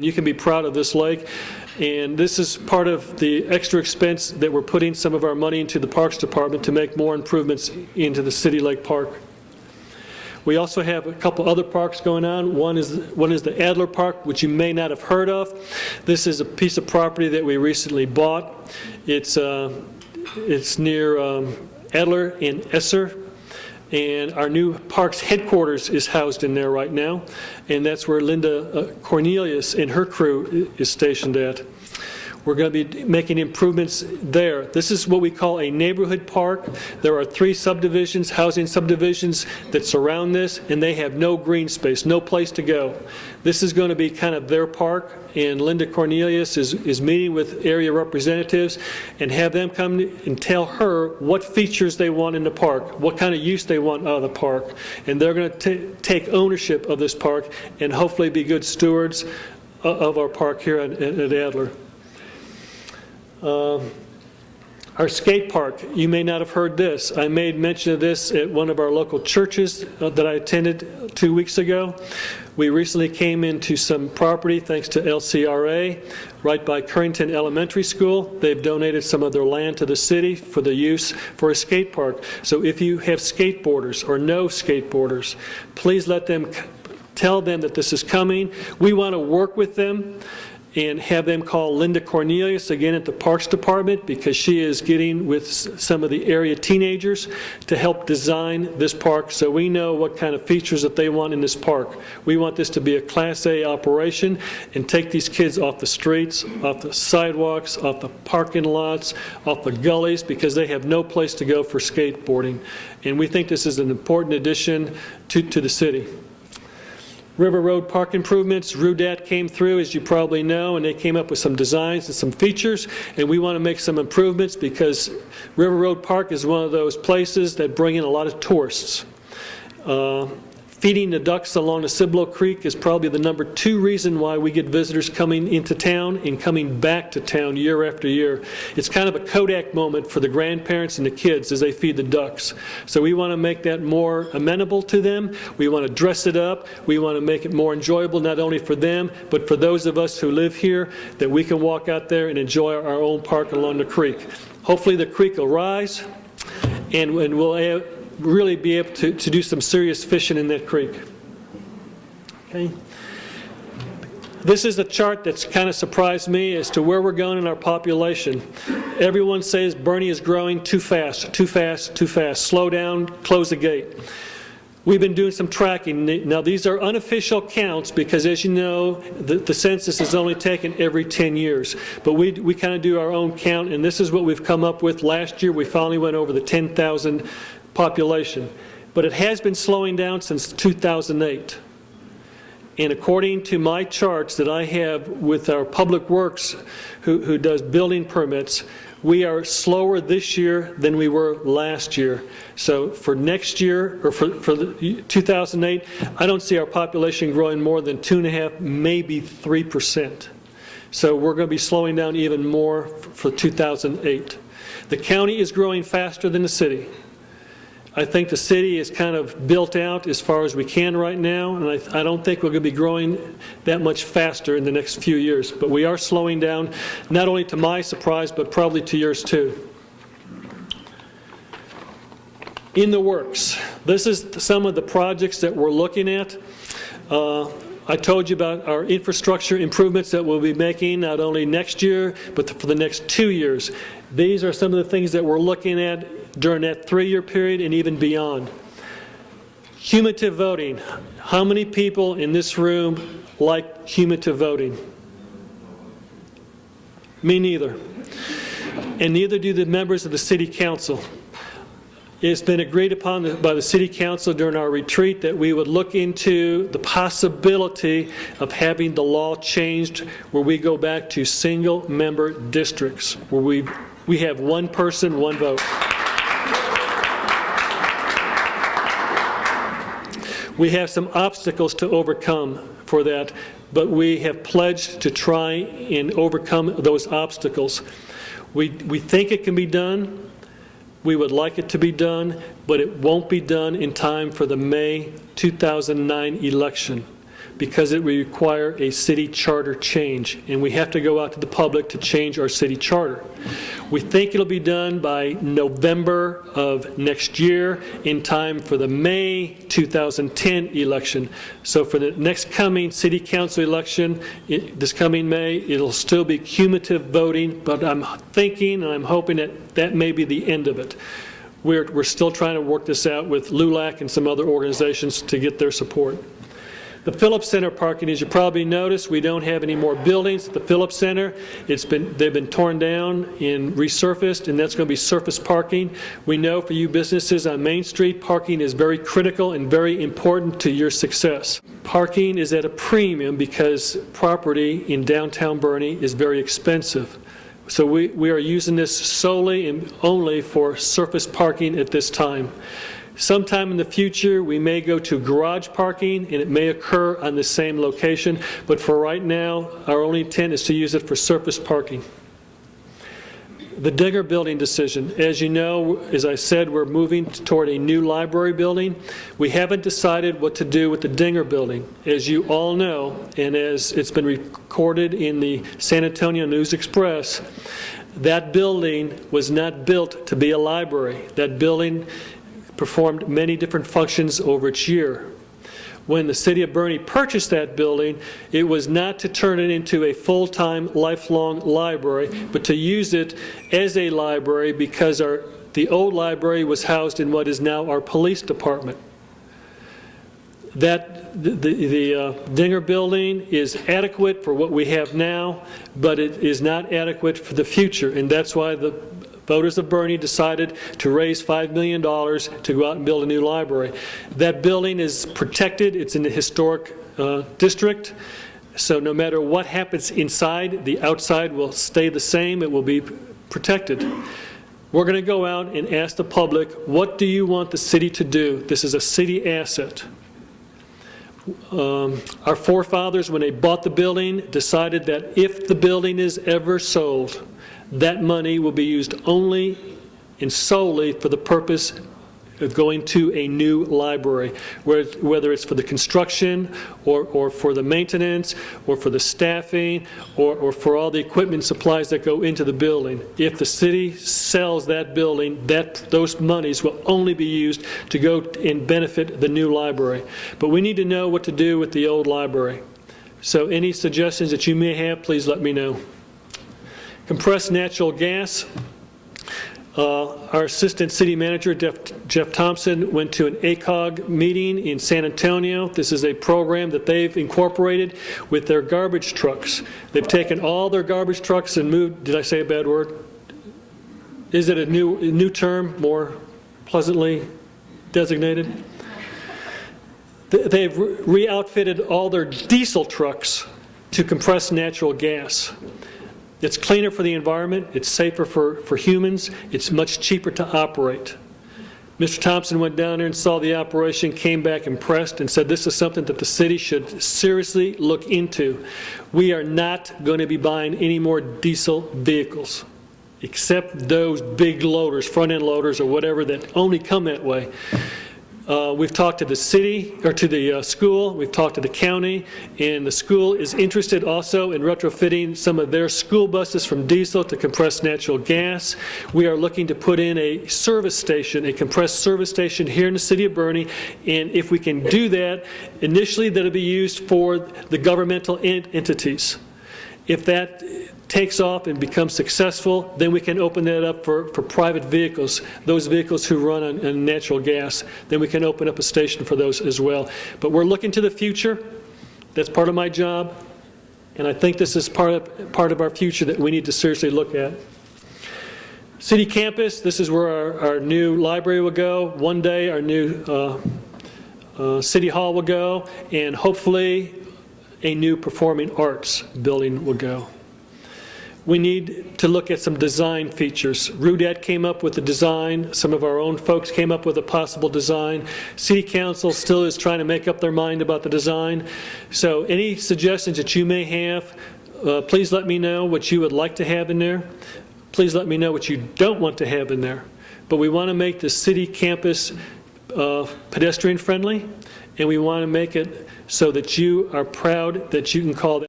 You can be proud of this lake, and this is part of the extra expense that we're putting some of our money into the Parks Department to make more improvements into the City Lake Park. We also have a couple other parks going on. One is the Adler Park, which you may not have heard of. This is a piece of property that we recently bought. It's near Adler and Esser. And our new parks headquarters is housed in there right now, and that's where Linda Cornelius and her crew is stationed at. We're going to be making improvements there. This is what we call a neighborhood park. There are 3 subdivisions, housing subdivisions, that surround this, and they have no green space, no place to go. This is going to be kind of their park, and Linda Cornelius is meeting with area representatives and have them come and tell her what features they want in the park, what kind of use they want out of the park. And they're going to take ownership of this park and hopefully be good stewards of our park here at Adler. Our skate park, you may not have heard this. I made mention of this at one of our local churches that I attended 2 weeks ago. We recently came into some property thanks to LCRA right by Currington Elementary School. They've donated some of their land to the city for the use for a skate park. So if you have skateboarders or know skateboarders, please tell them that this is coming. We want to work with them and have them call Linda Cornelius again at the Parks Department, because she is getting with some of the area teenagers to help design this park so we know what kind of features that they want in this park. We want this to be a Class A operation and take these kids off the streets, off the sidewalks, off the parking lots, off the gullies, because they have no place to go for skateboarding. And we think this is an important addition to the city. River Road Park improvements, RUDAT came through, as you probably know, and they came up with some designs and some features, and we want to make some improvements because River Road Park is one of those places that bring in a lot of tourists. Feeding the ducks along the Cibolo Creek is probably the number 2 reason why we get visitors coming into town and coming back to town year after year. It's kind of a Kodak moment for the grandparents and the kids as they feed the ducks. So we want to make that more amenable to them. We want to dress it up. We want to make it more enjoyable, not only for them, but for those of us who live here, that we can walk out there and enjoy our own park along the creek. Hopefully the creek will rise, and we'll really be able to do some serious fishing in that creek. Okay. This is a chart that's kind of surprised me as to where we're going in our population. Everyone says Boerne is growing too fast, too fast, too fast. Slow down, close the gate. We've been doing some tracking. Now, these are unofficial counts because, as you know, the census is only taken every 10 years. But we kind of do our own count, and this is what we've come up with. Last year, we finally went over the 10,000 population. But it has been slowing down since 2008. And according to my charts that I have with our Public Works, who does building permits, we are slower this year than we were last year. So for next year, or for the 2008, I don't see our population growing more than 2.5%, maybe 3%. So we're going to be slowing down even more for 2008. The county is growing faster than the city. I think the city is kind of built out as far as we can right now, and I don't think we're going to be growing that much faster in the next few years. But we are slowing down, not only to my surprise, but probably to yours too. In the works. This is some of the projects that we're looking at. I told you about our infrastructure improvements that we'll be making not only next year, but for the next 2 years. These are some of the things that we're looking at during that 3-year period and even beyond. Cumulative voting. How many people in this room like cumulative voting? Me neither. And neither do the members of the City Council. It's been agreed upon by the City Council during our retreat that we would look into the possibility of having the law changed where we go back to single-member districts, where we have one person, one vote. We have some obstacles to overcome for that, but we have pledged to try and overcome those obstacles. We think it can be done. We would like it to be done, but it won't be done in time for the May 2009 election. because it will require a city charter change, and we have to go out to the public to change our city charter. We think it'll be done by November of next year, in time for the May 2010 election. So for the next coming city council election, this coming May, it'll still be cumulative voting, but I'm thinking and I'm hoping that that may be the end of it. We're still trying to work this out with LULAC and some other organizations to get their support. The Phillips Center parking, as you probably noticed, we don't have any more buildings at the Phillips Center. They've been torn down and resurfaced, and that's going to be surface parking. We know for you businesses on Main Street, parking is very critical and very important to your success. Parking is at a premium because property in downtown Boerne is very expensive. So we are using this solely and only for surface parking at this time. Sometime in the future, we may go to garage parking, and it may occur on the same location, but for right now, our only intent is to use it for surface parking. The Dinger building decision. As you know, as I said, we're moving toward a new library building. We haven't decided what to do with the Dinger building. As you all know, and as it's been recorded in the San Antonio News-Express, that building was not built to be a library. That building performed many different functions over its year. When the city of Boerne purchased that building, it was not to turn it into a full-time, lifelong library, but to use it as a library because the old library was housed in what is now our police department. The Dinger building is adequate for what we have now, but it is not adequate for the future, and that's why the voters of Boerne decided to raise $5 million to go out and build a new library. That building is protected. It's in the historic district. So no matter what happens inside, the outside will stay the same. It will be protected. We're going to go out and ask the public, what do you want the city to do? This is a city asset. Our forefathers, when they bought the building, decided that if the building is ever sold, that money will be used only and solely for the purpose of going to a new library, whether it's for the construction or for the maintenance or for the staffing or for all the equipment and supplies that go into the building. If the city sells that building, those monies will only be used to go and benefit the new library. But we need to know what to do with the old library. So any suggestions that you may have, please let me know. Compressed natural gas. Our assistant city manager, Jeff Thompson, went to an ACOG meeting in San Antonio. This is a program that they've incorporated with their garbage trucks. They've taken all their garbage trucks and moved, did I say a bad word? Is it a new term, more pleasantly designated? They've re-outfitted all their diesel trucks to compressed natural gas. It's cleaner for the environment, it's safer for humans, it's much cheaper to operate. Mr. Thompson went down there and saw the operation, came back impressed, and said this is something that the city should seriously look into. We are not going to be buying any more diesel vehicles, except those big loaders, front-end loaders or whatever, that only come that way. We've talked to the city, or to the school, we've talked to the county, and the school is interested also in retrofitting some of their school buses from diesel to compressed natural gas. We are looking to put in a service station, a compressed service station here in the city of Boerne, and if we can do that, initially that'll be used for the governmental entities. If that takes off and becomes successful, then we can open that up for private vehicles, those vehicles who run on natural gas. Then we can open up a station for those as well. But we're looking to the future. That's part of my job. And I think this is part of our future that we need to seriously look at. City campus, this is where our new library will go. One day our new city hall will go, and hopefully a new performing arts building will go. We need to look at some design features. RUDET came up with the design. Some of our own folks came up with a possible design. City Council still is trying to make up their mind about the design. So any suggestions that you may have, please let me know what you would like to have in there. Please let me know what you don't want to have in there. But we want to make the city campus pedestrian friendly, and we want to make it so that you are proud that you can call that